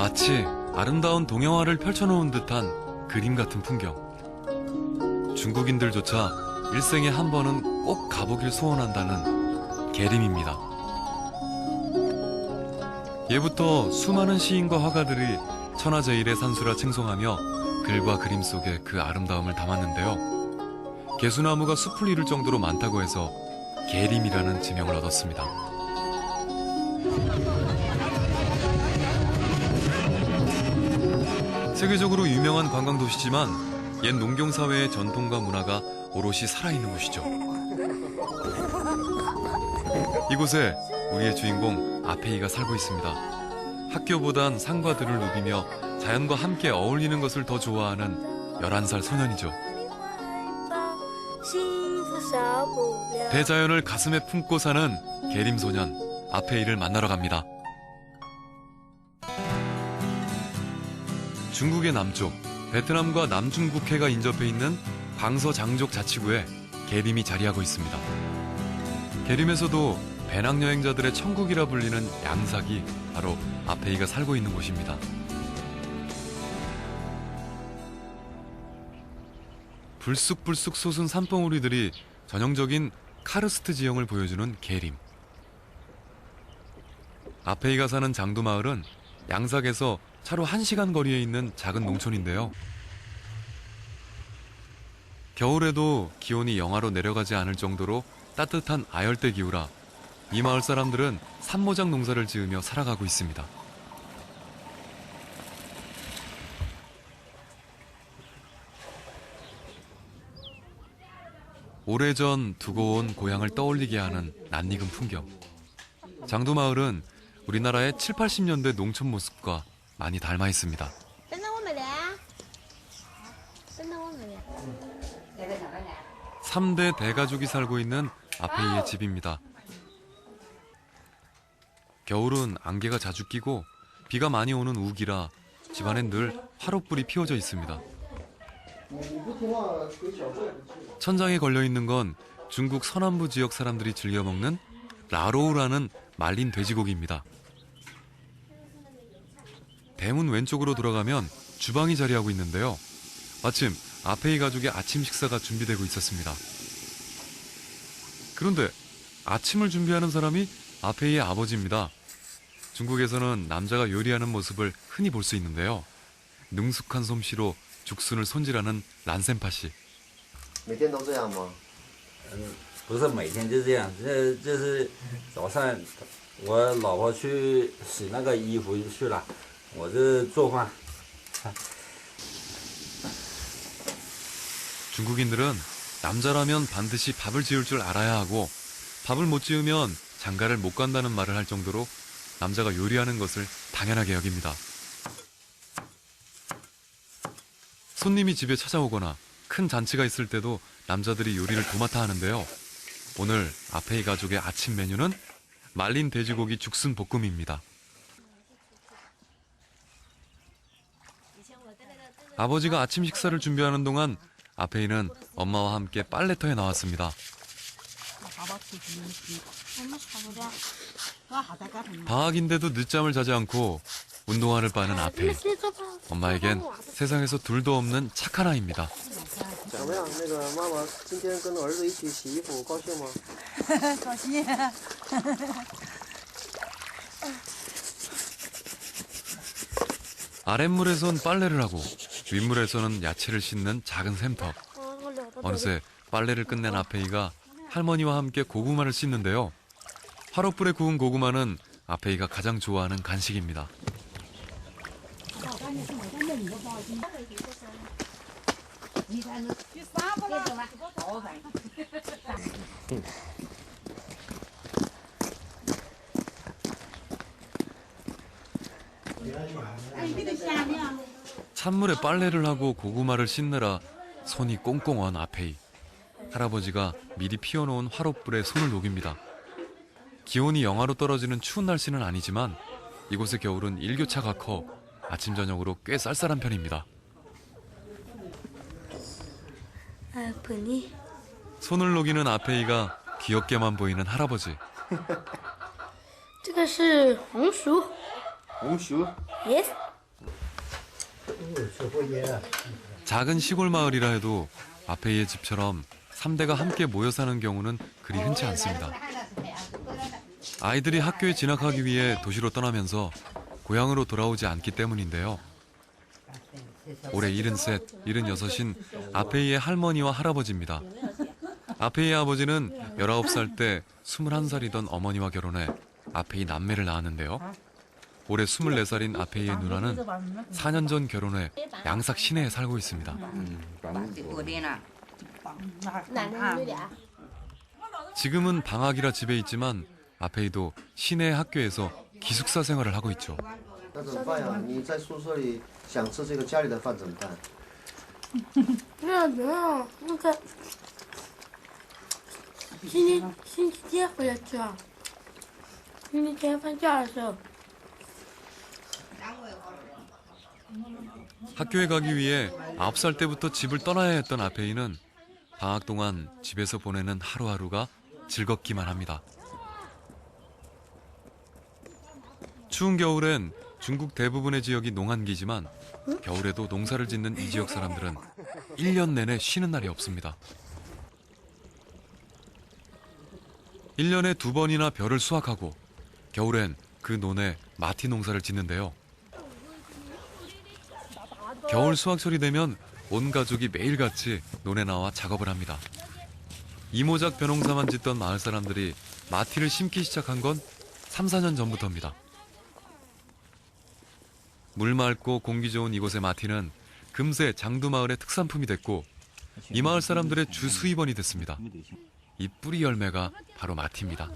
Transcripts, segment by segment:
마치 아름다운 동양화를 펼쳐놓은 듯한 그림 같은 풍경. 중국인들조차 일생에 한 번은 꼭 가보길 소원한다는 계림입니다. 예부터 수많은 시인과 화가들이 천하제일의 산수라 칭송하며 글과 그림 속에 그 아름다움을 담았는데요. 개수나무가 숲을 이룰 정도로 많다고 해서 계림이라는 지명을 얻었습니다. 세계적으로 유명한 관광도시지만 옛 농경사회의 전통과 문화가 오롯이 살아있는 곳이죠. 이곳에 우리의 주인공 아페이가 살고 있습니다. 학교보단 산과 들을 누비며 자연과 함께 어울리는 것을 더 좋아하는 11살 소년이죠. 대자연을 가슴에 품고 사는 계림소년 아페이를 만나러 갑니다. 중국의 남쪽, 베트남과 남중국해가 인접해 있는 광서장족 자치구에 계림이 자리하고 있습니다. 계림에서도 배낭여행자들의 천국이라 불리는 양삭이 바로 아페이가 살고 있는 곳입니다. 불쑥불쑥 솟은 산봉우리들이 전형적인 카르스트 지형을 보여주는 계림. 아페이가 사는 장두마을은 양삭에서 차로 1시간 거리에 있는 작은 농촌인데요. 겨울에도 기온이 영하로 내려가지 않을 정도로 따뜻한 아열대 기후라 이 마을 사람들은 산모작 농사를 지으며 살아가고 있습니다. 오래전 두고 온 고향을 떠올리게 하는 낯익은 풍경. 장두마을은 우리나라의 7, 80년대 농촌 모습과 많이 닮아 있습니다. 3대 대가족이 살고 있는 아페이의 집입니다. 겨울은 안개가 자주 끼고 비가 많이 오는 우기라 집안엔 늘 화롯불이 피워져 있습니다. 천장에 걸려있는 건 중국 서남부 지역 사람들이 즐겨 먹는 라로우라는 말린 돼지고기입니다. 대문 왼쪽으로 돌아가면 주방이 자리하고 있는데요. 마침 아페이 가족의 아침 식사가 준비되고 있었습니다. 그런데 아침을 준비하는 사람이 아페이의 아버지입니다. 중국에서는 남자가 요리하는 모습을 흔히 볼 수 있는데요. 능숙한 솜씨로 죽순을 손질하는 란센파 씨. 每天都这样吗？不是每天就这样，这是早上我老婆去洗那个衣服去了，我这做饭。 중국인들은 남자라면 반드시 밥을 지을 줄 알아야 하고 밥을 못 지으면 장가를 못 간다는 말을 할 정도로 남자가 요리하는 것을 당연하게 여깁니다. 손님이 집에 찾아오거나 큰 잔치가 있을 때도 남자들이 요리를 도맡아 하는데요. 오늘 아페이 가족의 아침 메뉴는 말린 돼지고기 죽순 볶음입니다. 아버지가 아침 식사를 준비하는 동안 아페이는 엄마와 함께 빨래터에 나왔습니다. 방학인데도 늦잠을 자지 않고 운동화를 빠는 아페이. 엄마에겐 세상에서 둘도 없는 착한 아이입니다. 怎么样？那个妈妈今天跟儿子一起洗衣服，高兴吗？高兴。 아랫물에선 빨래를 하고 윗물에서는 야채를 씻는 작은 샘터. 어느새 빨래를 끝낸 아페이가 할머니와 함께 고구마를 씻는데요. 화롯불에 구운 고구마는 아페이가 가장 좋아하는 간식입니다. 찬물에 빨래를 하고 고구마를 씻느라 손이 꽁꽁 언 아페이. 할아버지가 미리 피워놓은 화롯불에 손을 녹입니다. 기온이 영하로 떨어지는 추운 날씨는 아니지만 이곳의 겨울은 일교차가 커 아침 저녁으로 꽤 쌀쌀한 편입니다. 아프니? 손을 녹이는 아페이가 귀엽게만 보이는 할아버지. 这个是红薯。 红薯， Yes. 작은 시골 마을이라 해도 아페이의 집처럼 3대가 함께 모여 사는 경우는 그리 흔치 않습니다. 아이들이 학교에 진학하기 위해 도시로 떠나면서 고향으로 돌아오지 않기 때문인데요. 올해 73, 76인 아페이의 할머니와 할아버지입니다. 아페이의 아버지는 19살 때 21살이던 어머니와 결혼해 아페이 남매를 낳았는데요. 올해 24살인 아페이의 누나는 4년 전 결혼해 양삭 시내에 살고 있습니다. 지금은 방학이라 집에 있지만 아페이도 시내 학교에서 기숙사 생활을 하고 있죠. 那怎么办呀？你在宿舍里想吃这个家里的饭怎么办？没有，那个星期天回来吃啊。星期天放假的时候。 학교에 가기 위해 9살 때부터 집을 떠나야 했던 아페이는 방학 동안 집에서 보내는 하루하루가 즐겁기만 합니다. 추운 겨울엔 중국 대부분의 지역이 농한기지만 겨울에도 농사를 짓는 이 지역 사람들은 1년 내내 쉬는 날이 없습니다. 1년에 2번이나 벼를 수확하고 겨울엔 그 논에 마티 농사를 짓는데요. 겨울 수확철이 되면 온 가족이 매일같이 논에 나와 작업을 합니다. 이모작 벼농사만 짓던 마을 사람들이 마티를 심기 시작한 건 3, 4년 전부터입니다. 물 맑고 공기 좋은 이곳의 마티는 금세 장두마을의 특산품이 됐고 이 마을 사람들의 주 수입원이 됐습니다. 이 뿌리 열매가 바로 마티입니다.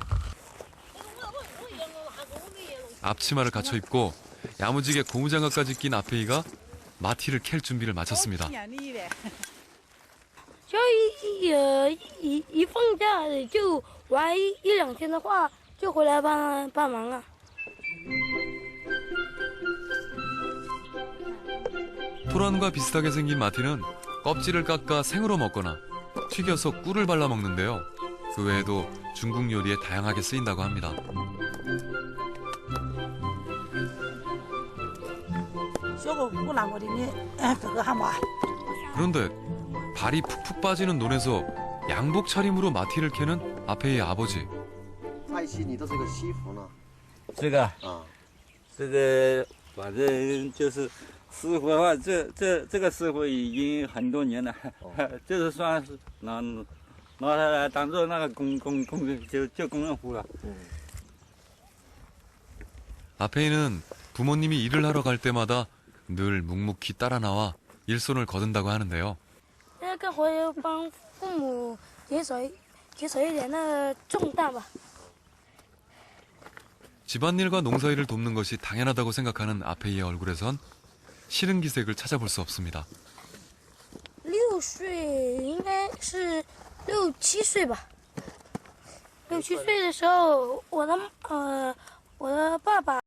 앞치마를 갖춰 입고 야무지게 고무장갑까지 낀 아페이가 마티를 캘 준비를 마쳤습니다. 就一放假就玩1-2天的话，就回来帮忙啊。 토란과 비슷하게 생긴 마티는 껍질을 깎아 생으로 먹거나 튀겨서 꿀을 발라 먹는데요. 그 외에도 중국 요리에 다양하게 쓰인다고 합니다. 그런데 발이 푹푹 빠지는 논에서 양복 차림으로 마티를 캐는 아페이의 아버지. 爱惜你的这个西服呢？这个啊，这个反正就是师傅的话，这个师傅已经很多年了，就是算是拿它来当做那个工就工人服了。 아페이는 부모님이 일을 하러 갈 때마다 늘 묵묵히 따라 나와 일손을 거둔다고 하는데요. 那个回帮父母减少一点那个重担吧。 집안일과 농사일을 돕는 것이 당연하다고 생각하는 아페이의 얼굴에선 싫은 기색을 찾아볼 수 없습니다. 6岁应该是6、7岁吧。6、7岁的时候，我的爸爸。